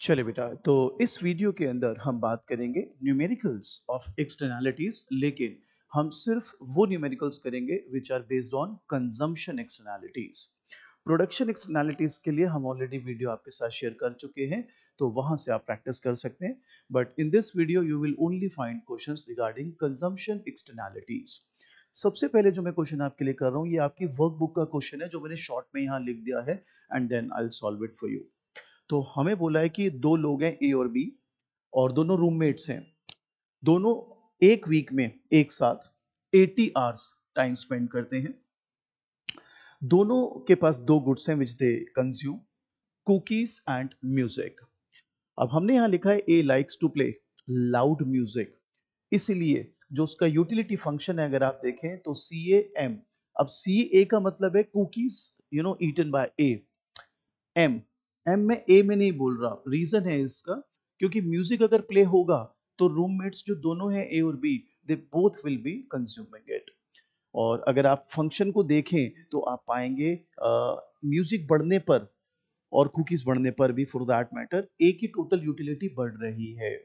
चले बेटा, तो इस वीडियो के अंदर हम बात करेंगे न्यूमेरिकल्स ऑफ एक्सटर्नैलिटीज, लेकिन हम सिर्फ वो न्यूमेरिकल्स करेंगे which are based on consumption externalities. Production externalities के लिए हम ऑलरेडी वीडियो आपके साथ शेयर कर चुके हैं, तो वहां से आप प्रैक्टिस कर सकते हैं। But in this video you will only find questions regarding consumption externalities. सबसे पहले जो मैं क्वेश्चन आपके लिए कर रहा हूँ, ये आपकी वर्कबुक का क्वेश्चन है जो मैंने शॉर्ट में यहाँ लिख दिया है, and then I will solve it for you. तो हमें बोला है कि दो लोग हैं, ए और बी, और दोनों रूममेट्स हैं। दोनों एक वीक में एक साथ 80 आवर्स टाइम स्पेंड करते हैं। दोनों के पास दो गुड्स हैं which they consume, cookies and music. अब हमने यहां लिखा है A likes to play loud music, इसीलिए जो उसका यूटिलिटी फंक्शन है अगर आप देखें तो सी ए एम। अब सी ए का मतलब है cookies, eaten by A. M, M में ए में नहीं बोल रहा, रीजन है इसका, क्योंकि म्यूजिक अगर प्ले होगा तो रूममेट्स जो दोनों हैं ए और B, they both will be consuming it. और अगर आप फंक्शन को देखें तो आप पाएंगे म्यूजिक बढ़ने पर और कुकीज बढ़ने पर भी फॉर दैट मैटर ए की टोटल यूटिलिटी बढ़ रही है।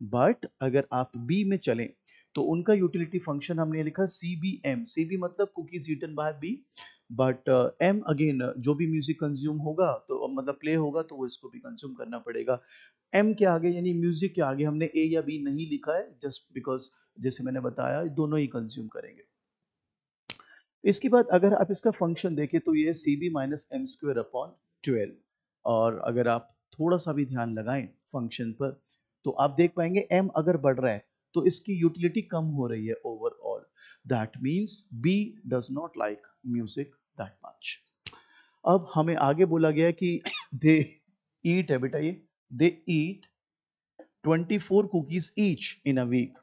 बट अगर आप बी में चलें तो उनका यूटिलिटी फंक्शन हमने लिखा C B M. C B मतलब cookies eaten by B, but M again जो भी म्यूजिक कंज्यूम होगा तो मतलब प्ले होगा तो वो इसको भी कंज्यूम करना पड़ेगा। एम के आगे यानी म्यूजिक के आगे हमने ए या बी नहीं लिखा है, जस्ट बिकॉज जैसे मैंने बताया दोनों ही कंज्यूम करेंगे। इसके बाद अगर आप इसका फंक्शन देखें तो ये C B minus M square upon 12। और अगर आप थोड़ा सा भी ध्यान लगाएं फंक्शन पर तो आप देख पाएंगे एम अगर बढ़ रहा है तो इसकी यूटिलिटी कम हो रही है overall. That means B does not like music that much. अब हमें आगे बोला गया है कि दे ईट है बेटा, ये they eat 24 cookies each in a week.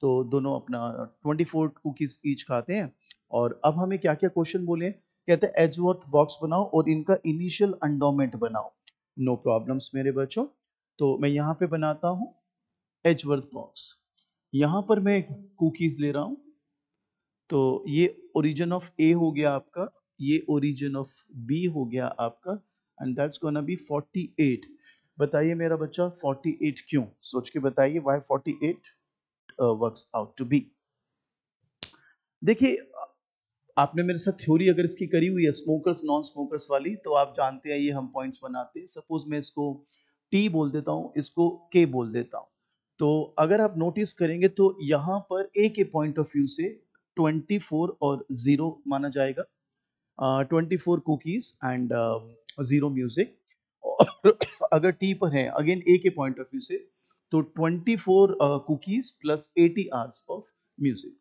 तो दोनों अपना 24 कुकीज ईच खाते हैं। और अब हमें क्या क्या क्वेश्चन बोले, कहते हैं एजवर्थ बॉक्स बनाओ और इनका इनिशियल एंडोमेंट बनाओ। नो प्रॉब्लम्स मेरे बच्चों, तो मैं यहाँ पे बनाता हूँ एजवर्थ बॉक्स। यहाँ पर मैं कुकीज ले रहा हूँ, तो ये ओरिजिन ऑफ ए हो गया आपका, ये ओरिजिन ऑफ बी हो गया आपका, एंड दैट्स गोना बी 48। बताइए मेरा बच्चा 48 क्यों, सोच के बताइए why 48 works out to be. देखिए, आपने मेरे साथ थ्योरी अगर इसकी करी हुई है स्मोकर्स नॉन स्मोकर्स वाली, तो आप जानते हैं ये हम पॉइंट्स बनाते हैं। सपोज मैं इसको टी बोल देता हूँ, इसको के बोल देता हूँ, तो अगर आप नोटिस करेंगे तो यहाँ पर ए के पॉइंट ऑफ व्यू से 24 और 0 माना जाएगा, 24 कुकीज एंड 0 म्यूजिक। और अगर टी पर है अगेन ए के पॉइंट ऑफ व्यू से तो 24 cookies plus 80 hours of music.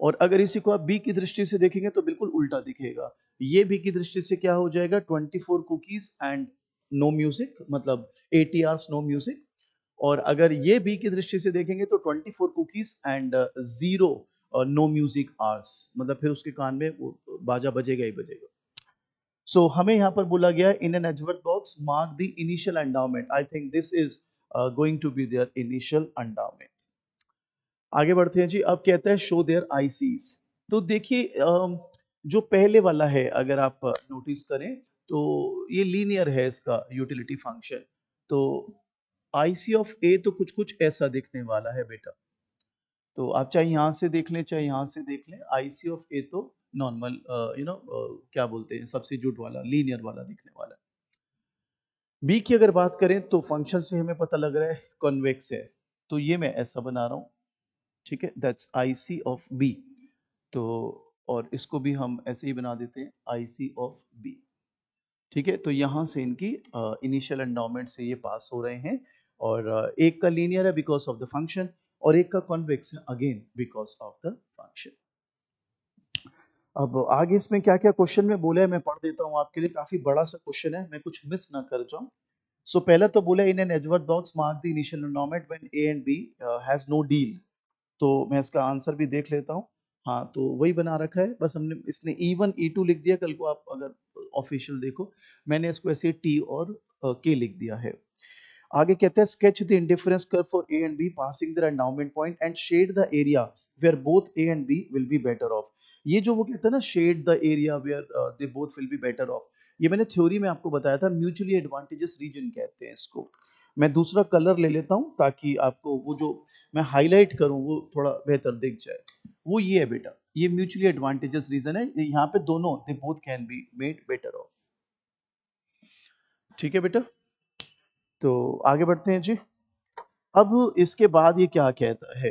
और अगर इसी को आप बी की दृष्टि से देखेंगे तो बिल्कुल उल्टा दिखेगा। ये बी की दृष्टि से क्या हो जाएगा, 24 कुकीज एंड नो म्यूजिक, मतलब 80 आवर्स नो म्यूजिक। और अगर ये बी की दृष्टि से देखेंगे तो 24 cookies and 0 no music hours, मतलब फिर उसके कान में वो बाजा बजेगा ही बजेगा। सो हमें यहाँ पर बोला गया in an Edgeworth box mark the initial endowment. I think this is going to be their initial endowment. आगे बढ़ते हैं जी। अब कहता है शो देयर आईसीज। तो देखिए, जो पहले वाला है अगर आप नोटिस करें तो ये लीनियर है इसका यूटिलिटी फंक्शन। तो आईसी ऑफ ए तो कुछ कुछ ऐसा दिखने वाला है बेटा। तो आप चाहे यहाँ से देख लें चाहे यहाँ से देख लें, आईसी ऑफ ए तो नॉर्मल क्या बोलते हैं सब्स्टिट्यूट वाला लीनियर वाला दिखने वाला है। बी की अगर बात करें तो फंक्शन से हमें पता लग रहा है कॉन्वेक्स है, तो ये मैं ऐसा बना रहा हूँ, ठीक है, that's I C of B. तो और इसको भी हम ऐसे ही बना देते हैं आई सी ऑफ बी। ठीक है, तो यहाँ से इनकी इनिशियल एंडाउमेंट से ये पास हो रहे हैं। और एक का लीनियर है बिकॉज ऑफ द फंक्शन, और एक का कॉन्वेक्स है again because of the function. अब आगे इसमें क्या क्या क्वेश्चन में बोला है मैं पढ़ देता हूँ आपके लिए, काफी बड़ा सा क्वेश्चन है, मैं कुछ मिस ना कर जाऊं। सो पहला तो बोला in an Edgeworth box mark the initial endowment when A and B has no deal. तो मैं इसका आंसर भी देख लेता हूँ। हाँ, तो वही बना रखा है, बस हमने इसने E1 E2 लिख दिया। कल को आप अगर ऑफिशियल देखो, मैंने इसको ऐसे T और K लिख दिया है। आगे कहते हैं sketch the indifference curve for A and B passing the endowment point and shade the area where both A and B will be better off. ये जो वो कहते हैं ना shade the area where they both will be better off, ये मैंने theory में आपको बताया था, म्यूचुअली एडवांटेजेस रीजन कहते हैं इसको। मैं दूसरा कलर ले लेता हूँ ताकि आपको वो जो मैं हाईलाइट करूँ वो थोड़ा बेहतर दिख जाए। वो ये है बेटा, ये म्यूचुअली एडवांटेजेस रीजन है, यहाँ पे दोनों they both can be made better of. ठीक है बेटा, तो आगे बढ़ते हैं जी। अब इसके बाद ये क्या कहता है,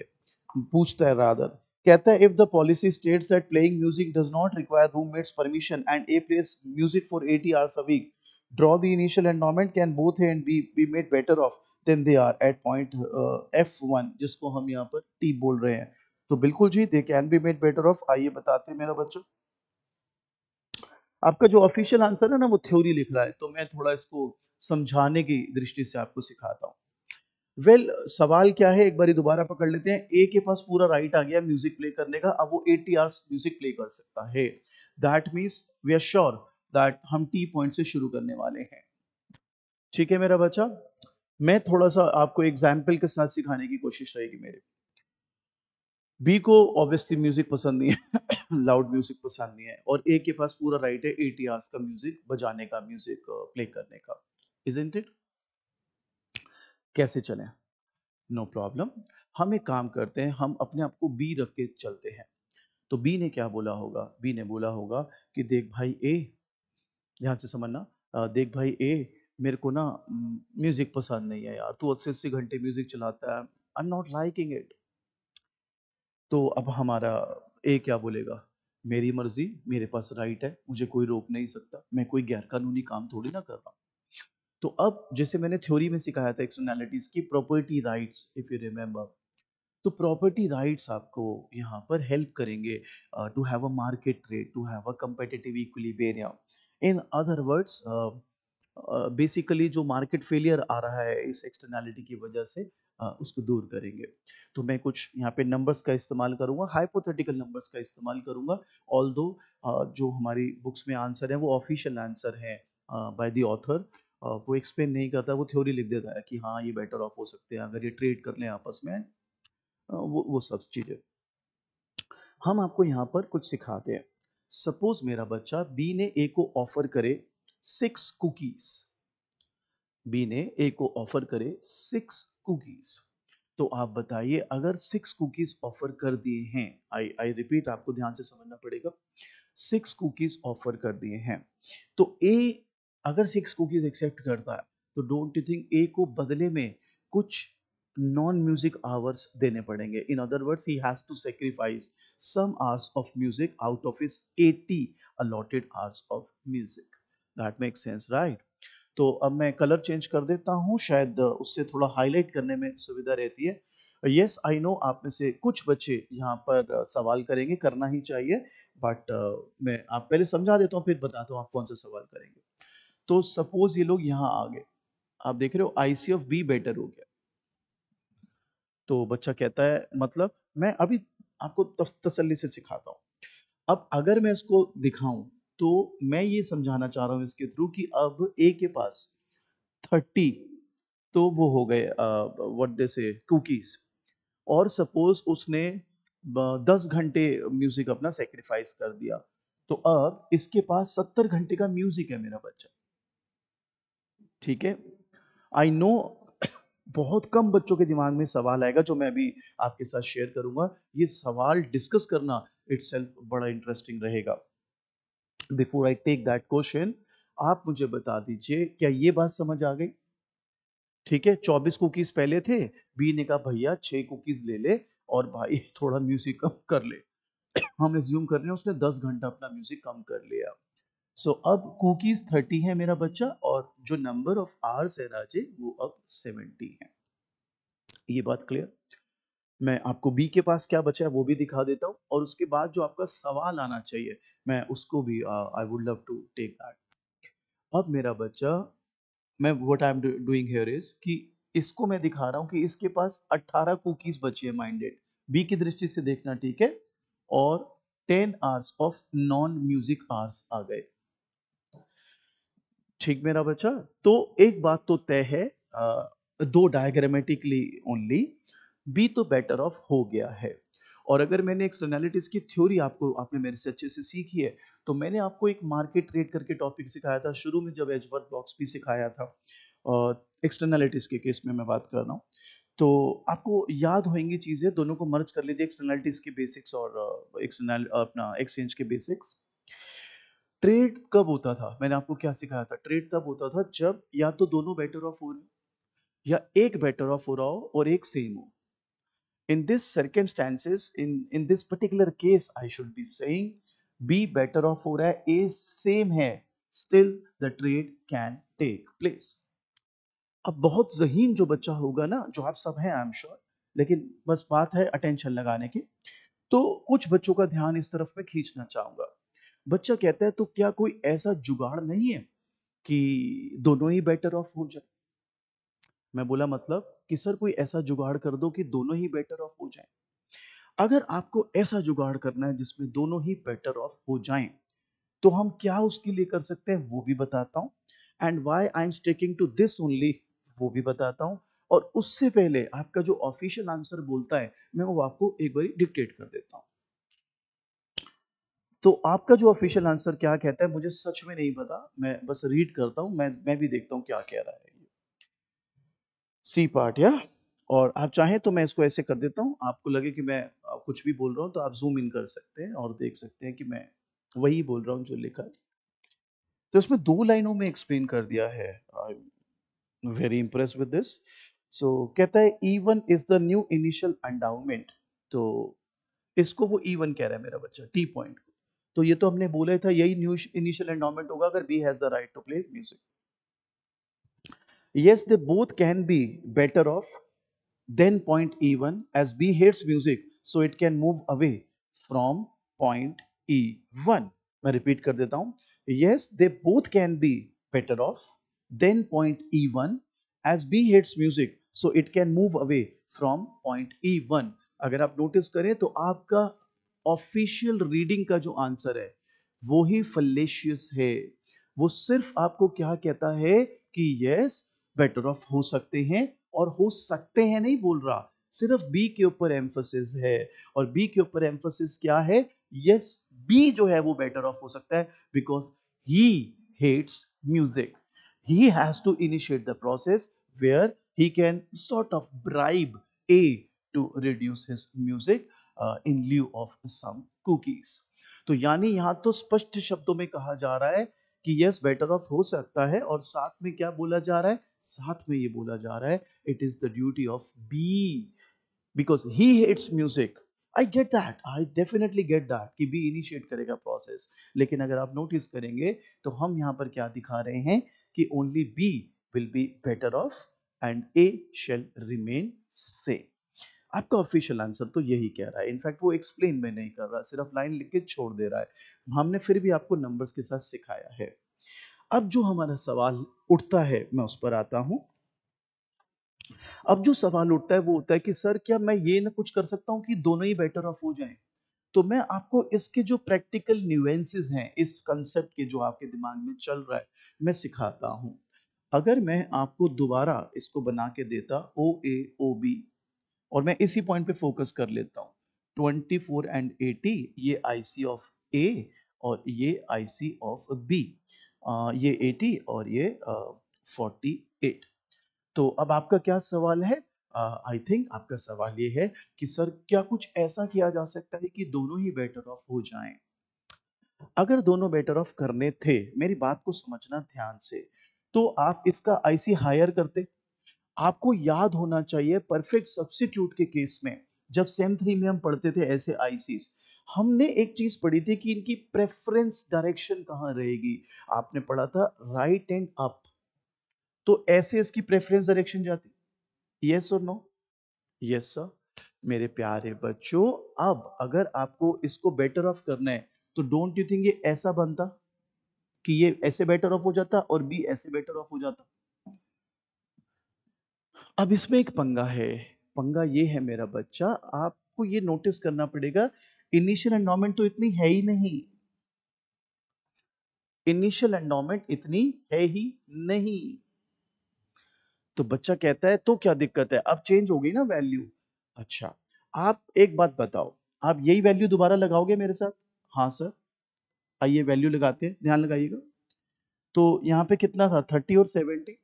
पूछता है रादर, कहता है if the policy states that playing music does not require roommates permission and a place music for 80 hours a week, draw the initial endowment, can both A and B be made better off than they are at point F1, जिसको हम यहाँ पर T बोल रहे हैं। तो बिल्कुल जी, they can be made better off. आइए बताते हैं मेरा बच्चों, आपका जो ऑफिशियल आंसर है ना वो थ्योरी लिख रहा है, तो मैं थोड़ा इसको समझाने की दृष्टि से आपको सिखाता हूँ। वेल सवाल क्या है, एक बारी दोबारा पकड़ लेते हैं। ए के पास पूरा राइट आ गया म्यूजिक प्ले करने का, अब वो 80 आवर्स म्यूजिक प्ले कर सकता है। That means we are sure that हम टी पॉइंट से शुरू करने वाले हैं। ठीक है मेरा बच्चा, मैं थोड़ा सा आपको एग्जाम्पल के साथ सिखाने की कोशिश रहेगी मेरे। बी को ऑब्वियसली म्यूजिक पसंद नहीं है लाउड म्यूजिक पसंद नहीं है, और ए के पास पूरा राइट है 80 आवर्स का म्यूजिक बजाने का, म्यूजिक प्ले करने का। Isn't it? कैसे चले? No problem. हम एक काम करते हैं, हम अपने आप को बी रख के चलते हैं। तो बी ने क्या बोला होगा? बी ने बोला होगा कि देख भाई ए, ध्यान से समझना, देख भाई ए, मेरे को ना म्यूजिक पसंद नहीं है यार, तू 80-80 घंटे म्यूजिक चलाता है, I am not liking it. तो अब हमारा ए क्या बोलेगा? मेरी मर्जी, मेरे पास राइट है, मुझे कोई रोक नहीं सकता, मैं कोई गैर कानूनी काम थोड़ी ना कर रहा हूँ। तो अब जैसे मैंने थ्योरी में सिखाया था एक्सटर्नैलिटीज की, property rights, if you remember, तो प्रॉपर्टी राइट्स आपको यहाँ पर हेल्प करेंगे to have a market rate, to have a competitive equilibrium। In other words basically जो मार्केट फेलियर आ रहा है इस एक्सटर्नैलिटी की वजह से, उसको दूर करेंगे। तो मैं कुछ यहाँ पे नंबर्स का इस्तेमाल करूंगा, हाइपोथेटिकल नंबर्स का इस्तेमाल करूंगा। ऑल्दो जो हमारी बुक्स में आंसर है वो ऑफिशियल आंसर है बाय द ऑथर, वो एक्सप्लेन नहीं करता, वो थ्योरी लिख देता है कि हाँ ये बेटर ऑफ हो सकते हैं अगर ये ट्रेड कर लें आपस में, वो सब चीजें हम आपको यहाँ पर कुछ सिखाते हैं। सपोज मेरा बच्चा बी ने ए को ऑफर करे 6 कुकीज, बी ने ए को ऑफर करे 6 कुकीज। तो आप बताइए, अगर 6 कुकीज ऑफर कर दिए हैं, आई आई रिपीट, आपको ध्यान से समझना पड़ेगा, 6 कुकीज ऑफर कर दिए हैं, तो ए अगर 6 कुकीज एक्सेप्ट करता है, तो डोंट यू थिंक ए को बदले में कुछ नॉन म्यूजिक आवर्स देने पड़ेंगे? In other words he has to sacrifice some hours of music out of his 80 allotted hours of music. That makes sense, right? तो अब मैं कलर चेंज कर देता हूँ, शायद उससे थोड़ा हाईलाइट करने में सुविधा रहती है। यस आई नो, आप में से कुछ बच्चे यहाँ पर सवाल करेंगे, करना ही चाहिए, बट मैं आप पहले समझा देता हूँ फिर बताता हूँ आप कौन सा सवाल करेंगे। तो सपोज ये लोग यहाँ आ गए, आप देख रहे हो आईसी ऑफ बी बेटर हो गया। तो बच्चा कहता है मतलब, मैं अभी आपको तसल्ली से सिखाता हूँ। अब अगर मैं इसको दिखाऊं, तो मैं ये समझाना चाह रहा हूँ इसके थ्रू कि अब ए के पास 30, तो वो हो गए व्हाट दे से कुकीज, और सपोज उसने 10 घंटे म्यूजिक अपना सेक्रीफाइस कर दिया, तो अब इसके पास 70 घंटे का म्यूजिक है मेरा बच्चा। ठीक है, आई नो बहुत कम बच्चों के दिमाग में सवाल आएगा जो मैं अभी आपके साथ शेयर करूंगा, ये सवाल डिस्कस करना इटसेल्फ बड़ा इंटरेस्टिंग रहेगा। Before I take that question, आप मुझे बता दीजिए क्या ये बात समझ आ गई? ठीक है, 24 कुकीज पहले थे, बी ने कहा भैया 6 कुकीज ले ले और भाई थोड़ा म्यूजिक कम कर ले। हम एज्यूम कर रहे हैं उसने 10 घंटा अपना म्यूजिक कम कर लिया। सो अब कुकीज 30 है मेरा बच्चा, और जो नंबर ऑफ आवर्स है राजे वो अब 70 है। ये बात क्लियर? मैं आपको बी के पास क्या बचा है वो भी दिखा देता हूँ, और उसके बाद जो आपका सवाल आना चाहिए मैं उसको भी I would love to take that. अब मेरा बच्चा, मैं what I am doing here is कि इसको मैं दिखा रहा हूँ कि इसके पास 18 कुकीज बची है माइंडेड, बी की दृष्टि से देखना, ठीक है, और 10 hours of non music hours आ गए। ठीक मेरा बच्चा, तो एक बात तो तय है, दो डायग्रामेटिकली ओनली, बी तो बेटर ऑफ हो गया है। और अगर मैंने एक्सटर्नैलिटीज की थ्योरी आपने मेरे से अच्छे से सीखी है, तो मैंने आपको एक मार्केट ट्रेड करके टॉपिक सिखाया था शुरू में, जब एजवर्थ ब्लॉक्स भी सिखाया था, और एक्सटर्नैलिटीज के केस में मैं बात कर रहा हूँ। तो आपको याद होंगी चीजें, दोनों को मर्ज कर लीजिए, एक्सटर्नैलिटीज के बेसिक्स और एक्सटर्नल अपना एक्सचेंज के बेसिक्स। ट्रेड कब होता था, मैंने आपको क्या सिखाया था, ट्रेड तब होता था जब या तो दोनों बेटर ऑफ हो रहे हो या एक बेटर ऑफ हो रहा हो और एक सेम हो। In this circumstances, in this particular case, I should be saying B better off हो रहा है, A same है, still the trade can take place. अब बहुत ज़हीन जो बच्चा होगा ना, जो आप सब हैं आई एम श्योर, लेकिन बस बात है अटेंशन लगाने की, तो कुछ बच्चों का ध्यान इस तरफ मैं खींचना चाहूंगा। बच्चा कहता है तो क्या कोई ऐसा जुगाड़ नहीं है कि दोनों ही बेटर ऑफ हो जाए। मैं बोला मतलब कि सर कोई ऐसा जुगाड़ कर दो कि दोनों ही बेटर ऑफ हो जाए। अगर आपको ऐसा जुगाड़ करना है जिसमें दोनों ही बेटर ऑफ हो जाएं, तो हम क्या उसके लिए कर सकते हैं वो भी बताता हूं, and why I am sticking to this only वो भी बताता हूं। और उससे पहले आपका जो ऑफिशियल आंसर बोलता है, मैं वो आपको एक बार डिक्टेट कर देता हूं। तो आपका जो ऑफिशियल आंसर क्या कहता है मुझे सच में नहीं पता, मैं बस रीड करता हूं, मैं भी देखता हूं क्या कह रहा है। सी पार्ट या, और आप चाहें तो मैं इसको ऐसे कर देता हूँ, आपको लगे कि मैं कुछ भी बोल रहा हूँ तो आप जूम इन कर सकते हैं और देख सकते हैं कि मैं वही बोल रहा हूँ जो लिखा है। तो इसमें 2 लाइनों में एक्सप्लेन कर दिया है। I am very impressed with this. So कहता है E1 is the new initial endowment. तो इसको वो E1 कह रहा है मेरा बच्चा, टी पॉइंट को। तो ये तो हमने बोला था यही न्यू इनिशियल एंडाउमेंट होगा अगर B has the right to play music. Yes, they both can be better off than point E1 as B hates music, so it can move away from point E1. मैं repeat कर देता हूं। Yes, they both can be better off than point E1 as B hates music, so it can move away from point E1. अगर आप notice करें तो आपका official reading का जो आंसर है वो ही फलेशियस है। वो सिर्फ आपको क्या कहता है कि यस बेटर ऑफ हो सकते हैं, और हो सकते हैं नहीं बोल रहा, सिर्फ बी के ऊपर एम्फोसिस है। और बी के ऊपर एम्फोसिस क्या है, यस बी जो है वो बेटर ऑफ हो सकता है because he hates music. he has to initiate the process where he can sort of bribe A to reduce his music in lieu of some cookies. तो यानी यहां तो स्पष्ट शब्दों में कहा जा रहा है कि यस बेटर ऑफ हो सकता है, और साथ में क्या बोला जा रहा है, साथ में ये बोला जा रहा है it is the duty of B because he hates music. I get that, I definitely get that कि बी इनिशिएट करेगा प्रोसेस, लेकिन अगर आप नोटिस करेंगे तो हम यहाँ पर क्या दिखा रहे हैं कि only B will be better off and A shall remain same. आपका ऑफिशियल आंसर तो यही कह रहा है, इनफैक्ट वो एक्सप्लेन में नहीं कर रहा, सिर्फ लाइन लिख के छोड़ दे रहा है। हमने फिर भी आपको नंबर्स के साथ सिखाया है। अब जो हमारा सवाल उठता है मैं उस पर आता हूं। अब जो सवाल उठता है वो होता है कि सर क्या मैं ये ना कुछ कर सकता हूं कि दोनों ही बेटर ऑफ हो जाएं। तो मैं आपको इसके जो प्रैक्टिकल न्यूएंसेस हैं इस कंसेप्ट के जो आपके दिमाग में चल रहा है मैं सिखाता हूं। अगर मैं आपको दोबारा इसको बना के देता ओ ए ओ बी, और मैं इसी पॉइंट पे फोकस कर लेता हूँ, 24 एंड 80 ये आईसी ऑफ ए और ये आईसी ऑफ बी, ये 80 और ये 48। तो अब आपका क्या सवाल है, आई थिंक आपका सवाल ये है कि सर क्या कुछ ऐसा किया जा सकता है कि दोनों ही बेटर ऑफ हो जाएं। अगर दोनों बेटर ऑफ करने थे, मेरी बात को समझना ध्यान से, तो आप इसका आईसी हायर करते। आपको याद होना चाहिए परफेक्ट सब्स्टिट्यूट के केस में, जब सेम थ्री में हम पढ़ते थे ऐसे आईसीस, हमने एक चीज पढ़ी थी कि इनकी प्रेफरेंस डायरेक्शन कहां रहेगी। आपने पढ़ा था राइट एंड अप, तो ऐसे इसकी प्रेफरेंस डायरेक्शन जाती, यस और नो, यस सर। मेरे प्यारे बच्चों, अब अगर आपको इसको बेटर ऑफ करना है तो डोंट यू थिंक ये ऐसा बनता कि ये ऐसे बेटर ऑफ हो जाता और बी ऐसे बेटर ऑफ हो जाता। अब इसमें एक पंगा है, पंगा ये है मेरा बच्चा, आपको ये नोटिस करना पड़ेगा, इनिशियल एंडोमेंट तो इतनी है ही नहीं, इनिशियल एंडोमेंट इतनी है ही नहीं। तो बच्चा कहता है तो क्या दिक्कत है, अब चेंज हो गई ना वैल्यू। अच्छा, आप एक बात बताओ, आप यही वैल्यू दोबारा लगाओगे मेरे साथ? हाँ सर। आइए वैल्यू लगाते हैं, ध्यान लगाइएगा। तो यहाँ पे कितना था? 30 और 70,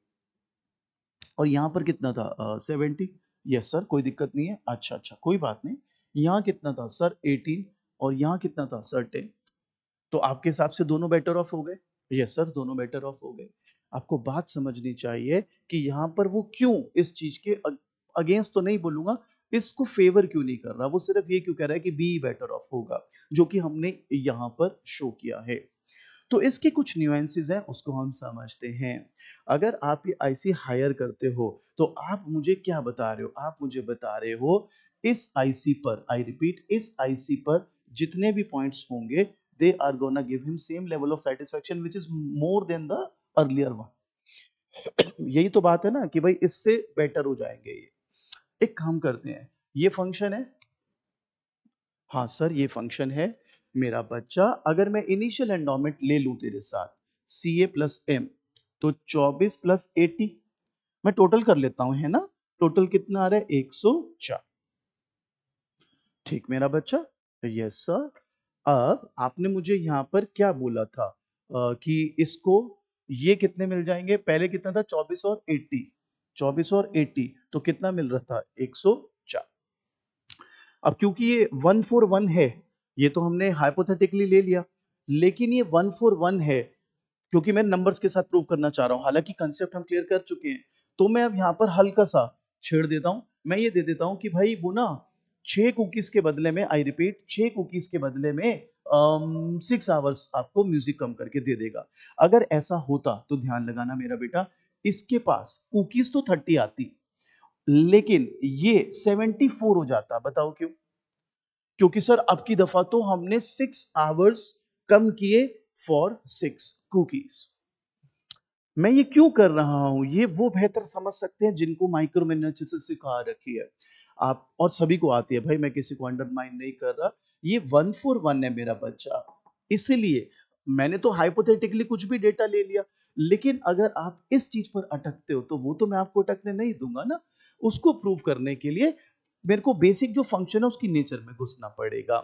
और यहाँ पर कितना था? 70। यस सर, कोई दिक्कत नहीं है। अच्छा अच्छा, कोई बात नहीं। यहाँ कितना था सर? 18। और यहाँ कितना था सर? 10। तो आपके हिसाब से दोनों बेटर ऑफ हो गए? यस सर, दोनों बेटर ऑफ हो गए। आपको बात समझनी चाहिए कि यहाँ पर वो क्यों इस चीज के अगेंस्ट तो नहीं बोलूंगा, इसको फेवर क्यों नहीं कर रहा, वो सिर्फ ये क्यों कह रहा है कि बी बेटर ऑफ होगा, जो कि हमने यहाँ पर शो किया है। तो इसके कुछ न्यूएंसेस हैं, उसको हम समझते हैं। अगर आप ये आईसी हायर करते हो तो आप मुझे क्या बता रहे हो? आप मुझे बता रहे हो इस आईसी पर, आई रिपीट, इस आईसी पर जितने भी पॉइंट्स होंगे, they are gonna give him same level of satisfaction which is more than the earlier one. यही तो बात है ना कि भाई इससे बेटर हो जाएंगे ये। एक काम करते हैं, ये फंक्शन है। हाँ सर, ये फंक्शन है। मेरा बच्चा, अगर मैं इनिशियल एंडोमेंट ले लूं तेरे साथ, सी ए प्लस एम, तो 24 प्लस 80, मैं टोटल कर लेता हूं, है ना? टोटल कितना आ रहा है? 104। ठीक मेरा बच्चा? Yes sir. अब आपने मुझे यहाँ पर क्या बोला था? कि इसको ये कितने मिल जाएंगे? पहले कितना था? 24 और 80। 24 और 80 तो कितना मिल रहा था? 104। अब क्योंकि ये 141 है, ये तो हमने हाइपोथेटिकली ले लिया, लेकिन ये 141 है क्योंकि मैं नंबर्स के साथ प्रूव करना चाह रहा हूं, हालांकि कंसेप्ट हम क्लियर कर चुके हैं। तो मैं अब यहाँ पर हल्का सा छेड़ देता हूं, मैं ये दे देता हूं कि भाई वो ना 6 कुकीज के बदले में, आई रिपीट, 6 कुकीज के बदले में 6 आवर्स आपको म्यूजिक कम करके दे देगा। अगर ऐसा होता तो ध्यान लगाना मेरा बेटा, इसके पास कुकीज तो 30 आती, लेकिन ये 74 हो जाता। बताओ क्यों? क्योंकि सर अब की दफा तो हमने 6 आवर्स कम किए फॉर 6 कुकीज। मैं ये क्यों कर रहा हूं, ये वो बेहतर समझ सकते हैं जिनको माइक्रो मैनेजर से सिखा रखी है आप, और सभी को आती है भाई, मैं किसी को अंडरमाइन नहीं कर रहा। ये 141 है मेरा बच्चा, इसलिए मैंने तो हाइपोथेटिकली कुछ भी डेटा ले लिया, लेकिन अगर आप इस चीज पर अटकते हो तो वो तो मैं आपको अटकने नहीं दूंगा ना। उसको प्रूव करने के लिए मेरे को बेसिक जो फंक्शन है उसकी नेचर में घुसना पड़ेगा।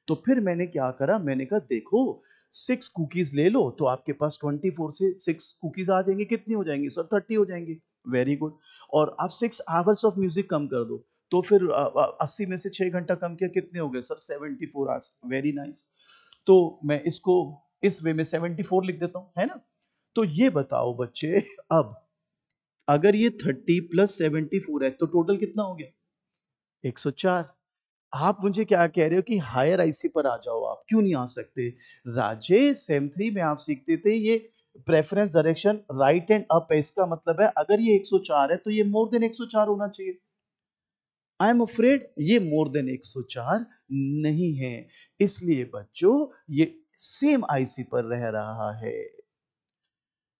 तो फिर मैंने क्या करा, मैंने कहा देखो 6 कुकीज ले लो तो आपके पास 24 से 6 कुकीज आ जाएंगे, कितनी हो जाएंगी सर? 30 हो जाएंगी। Very good. और आप 6 आवर्स ऑफ म्यूजिक कम कर दो, तो फिर 80 में से 6 घंटा कम किया, कितने हो गए सर? 74 आवर्स। Very nice. तो मैं इसको इस वे में 74 लिख देता हूं, है ना? तो ये बताओ बच्चे, अब अगर ये 30 प्लस 74 है तो टोटल कितना हो गया? 104। आप मुझे क्या कह रहे हो कि हायर आईसी पर आ जाओ, आप क्यों नहीं आ सकते? राजेश, सेम 3 में आप सीखते थे ये preference direction right and up है, इसका मतलब है अगर ये 104 है तो ये मोर देन 104 होना चाहिए। आई एम अफ्रेड ये मोर देन 104 नहीं है, इसलिए बच्चों ये सेम आईसी पर रह रहा है,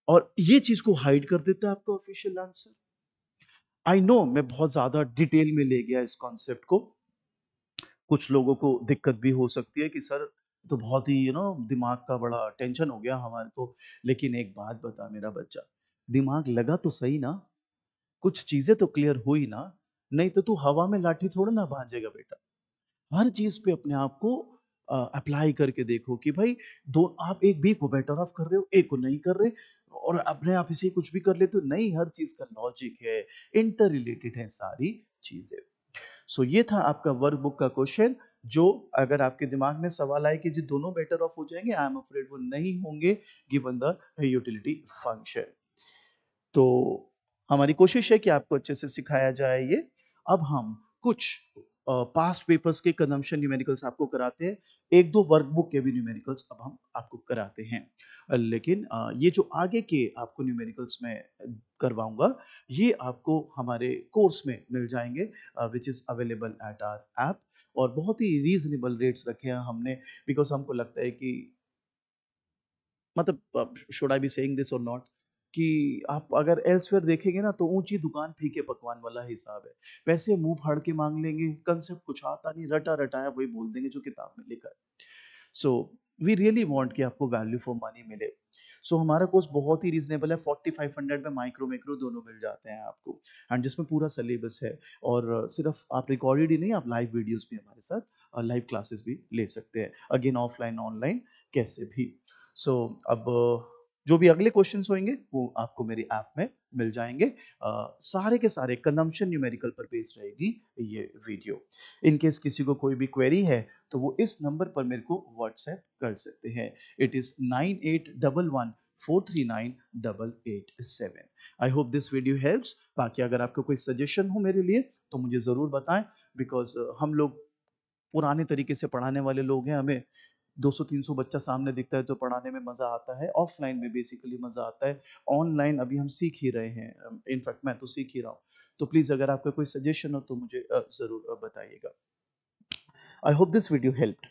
और ये चीज को हाइड कर देता है आपका ऑफिशियल आंसर। आई नो मैं बहुत ज्यादा डिटेल में ले गया इस कॉन्सेप्ट को, कुछ लोगों को दिक्कत भी हो सकती है कि सर तो बहुत ही दिमाग का बड़ा टेंशन हो गया हमारे को। लेकिन एक बात बता मेरा बच्चा, दिमाग लगा तो सही ना, कुछ चीजें तो क्लियर हुई ना, नहीं तो तू हवा में लाठी थोड़ा ना भांजेगा बेटा। हर चीज पे अपने आप को अप्लाई करके देखो कि भाई दो, आप एक बी को बेटर ऑफ कर रहे हो, एक को नहीं कर रहे, और अपने आप इसे कुछ भी कर लेते हो, नहीं, हर चीज का लॉजिक है, इंटर रिलेटेड है सारी चीजें। सो ये था आपका वर्कबुक का क्वेश्चन, जो अगर आपके दिमाग में सवाल आए कि जी दोनों बेटर ऑफ हो जाएंगे, आई एम अफ्रेड वो नहीं होंगे, गिवन द यूटिलिटी फंक्शन। तो हमारी कोशिश है कि आपको अच्छे से सिखाया जाए ये। अब हम कुछ पास्ट पेपर्स के कंजम्पशन न्यूमेरिकल्स आपको कराते हैं, एक दो वर्कबुक के भी न्यूमेरिकल्स अब हम आपको कराते हैं। लेकिन ये जो आगे के आपको न्यूमेरिकल्स में करवाऊंगा, ये आपको हमारे कोर्स में मिल जाएंगे, which is available at our app, और बहुत ही रीजनेबल रेट्स रखे हैं हमने, बिकॉज हमको लगता है कि, मतलब should I be saying this और नॉट, कि आप अगर एल्सवेयर देखेंगे ना तो ऊंची दुकान फीके पकवान वाला हिसाब है। पैसे मुंह फाड़ के मांग लेंगे, कंसेप्ट कुछ आता नहीं, रटा रटाया वही बोल देंगे जो किताब में लिखा है। सो वी रियली वांट कि आपको वैल्यू फॉर मनी मिले। सो हमारा कोर्स बहुत ही रीजनेबल है, 4500 में माइक्रो मैक्रो दोनों मिल जाते हैं आपको, एंड जिसमें पूरा सिलेबस है। और सिर्फ आप रिकॉर्डेड ही नहीं, आप लाइव वीडियोस भी हमारे साथ, लाइव क्लासेस भी ले सकते हैं, अगेन ऑफलाइन ऑनलाइन कैसे भी। सो अब जो भी अगले क्वेश्चंस होंगे वो आपको मेरी ऐप में मिल जाएंगे। सारे के सारे कंजम्पशन न्यूमेरिकल पर बेस्ड रहेगी ये वीडियो। इन केस किसी को कोई भी क्वेरी है तो वो इस नंबर पर मेरे को व्हाट्सएप कर सकते हैं। It is 9811439887। I hope this video helps. बाकी अगर आपको कोई सजेशन हो मेरे लिए तो मुझे ज़रूर बताएं, बिकॉज हम लोग पुराने तरीके से पढ़ाने वाले लोग हैं। हमें 200-300 बच्चा सामने दिखता है तो पढ़ाने में मज़ा आता है, ऑफलाइन में बेसिकली मज़ा आता है, ऑनलाइन अभी हम सीख ही रहे हैं, इनफैक्ट मैं तो सीख ही रहा हूँ। तो प्लीज़ अगर आपका कोई सजेशन हो तो मुझे ज़रूर बताइएगा। I hope this video helped.